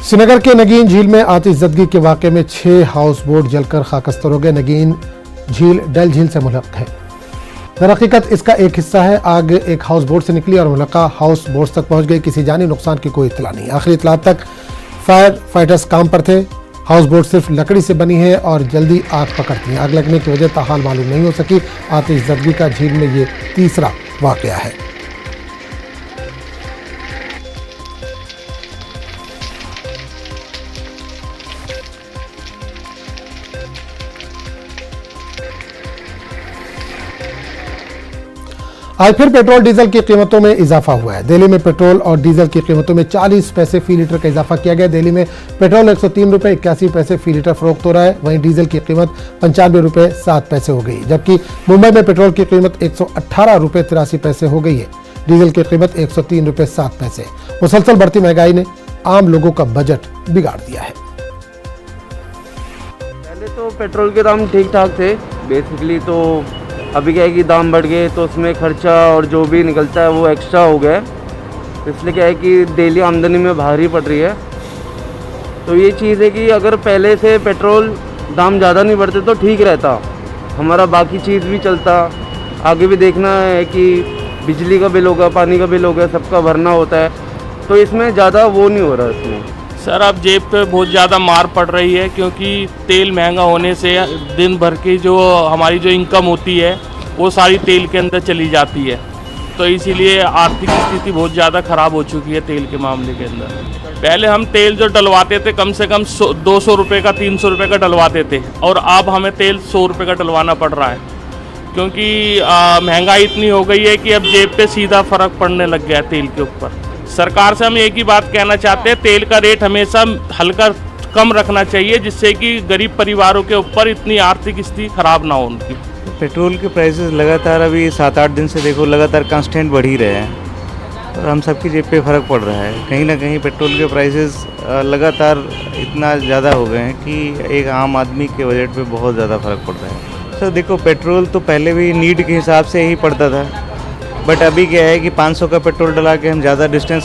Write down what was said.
श्रीनगर के नगीन झील में आतिशज़दगी के वाक़े में 6 हाउस बोट जलकर खाकस्तर हो गए। नगीन झील डल झील से मुल्क है। दरहकीकत इसका एक हिस्सा है। आग एक हाउस बोट से निकली और मुल्का हाउस बोट तक पहुंच गई। किसी जानी नुकसान की कोई इत्तला नहीं। आखिरी इत्तला तक फायर फाइटर्स काम पर थे। हाउस बोट सिर्फ लकड़ी से बनी है और जल्दी आग पकड़ती है। आग लगने की वजह ताहाल मालूम नहीं हो सकी। आतिशज़दगी का झील में ये तीसरा वाक़या है। आज फिर पेट्रोल डीजल की कीमतों में इजाफा हुआ है। दिल्ली में पेट्रोल और डीजल की कीमतों में 40 पैसे फी लीटर का इजाफा किया गया। दिल्ली में पेट्रोल 103 रुपये 81 पैसे फी लीटर फरोख्त हो रहा है। वहीं डीजल की कीमत 95 रुपये 7 पैसे हो गई, जबकि मुंबई में पेट्रोल की कीमत 118 रुपये 83 पैसे हो गई है। डीजल की कीमत 103 रुपये 7 पैसे। मुसलसल बढ़ती महंगाई ने आम लोगों का बजट बिगाड़ दिया है। पहले तो पेट्रोल के दाम ठीक ठाक थे बेसिकली, तो अभी क्या है कि दाम बढ़ गए तो उसमें खर्चा और जो भी निकलता है वो एक्स्ट्रा हो गया। इसलिए क्या है कि डेली आमदनी में भारी पड़ रही है। तो ये चीज़ है कि अगर पहले से पेट्रोल दाम ज़्यादा नहीं बढ़ते तो ठीक रहता, हमारा बाकी चीज़ भी चलता। आगे भी देखना है कि बिजली का बिल होगा, पानी का बिल होगा, सबका भरना होता है, तो इसमें ज़्यादा वो नहीं हो रहा इसमें। सर अब जेब पे बहुत ज़्यादा मार पड़ रही है, क्योंकि तेल महंगा होने से दिन भर की जो हमारी जो इनकम होती है वो सारी तेल के अंदर चली जाती है। तो इसीलिए आर्थिक स्थिति बहुत ज़्यादा ख़राब हो चुकी है तेल के मामले के अंदर। पहले हम तेल जो डलवाते थे कम से कम 200 रुपये का 300 रुपये का डलवाते थे, और अब हमें तेल 100 रुपये का डलवाना पड़ रहा है, क्योंकि महंगाई इतनी हो गई है कि अब जेब पे सीधा फ़र्क पड़ने लग गया है तेल के ऊपर। सरकार से हम एक ही बात कहना चाहते हैं, तेल का रेट हमेशा हल्का कम रखना चाहिए, जिससे कि गरीब परिवारों के ऊपर इतनी आर्थिक स्थिति खराब ना हो उनकी। पेट्रोल के प्राइसेस लगातार अभी 7-8 दिन से देखो लगातार कांस्टेंट बढ़ ही रहे हैं और हम सबकी जेब पे फ़र्क पड़ रहा है। कहीं ना कहीं पेट्रोल के प्राइसेस लगातार इतना ज़्यादा हो गए हैं कि एक आम आदमी के बजट पे बहुत ज़्यादा फ़र्क पड़ रहा है। सर देखो, पेट्रोल तो पहले भी नीड के हिसाब से ही पड़ता था, बट अभी क्या है कि 500 का पेट्रोल डला के हम ज़्यादा डिस्टेंस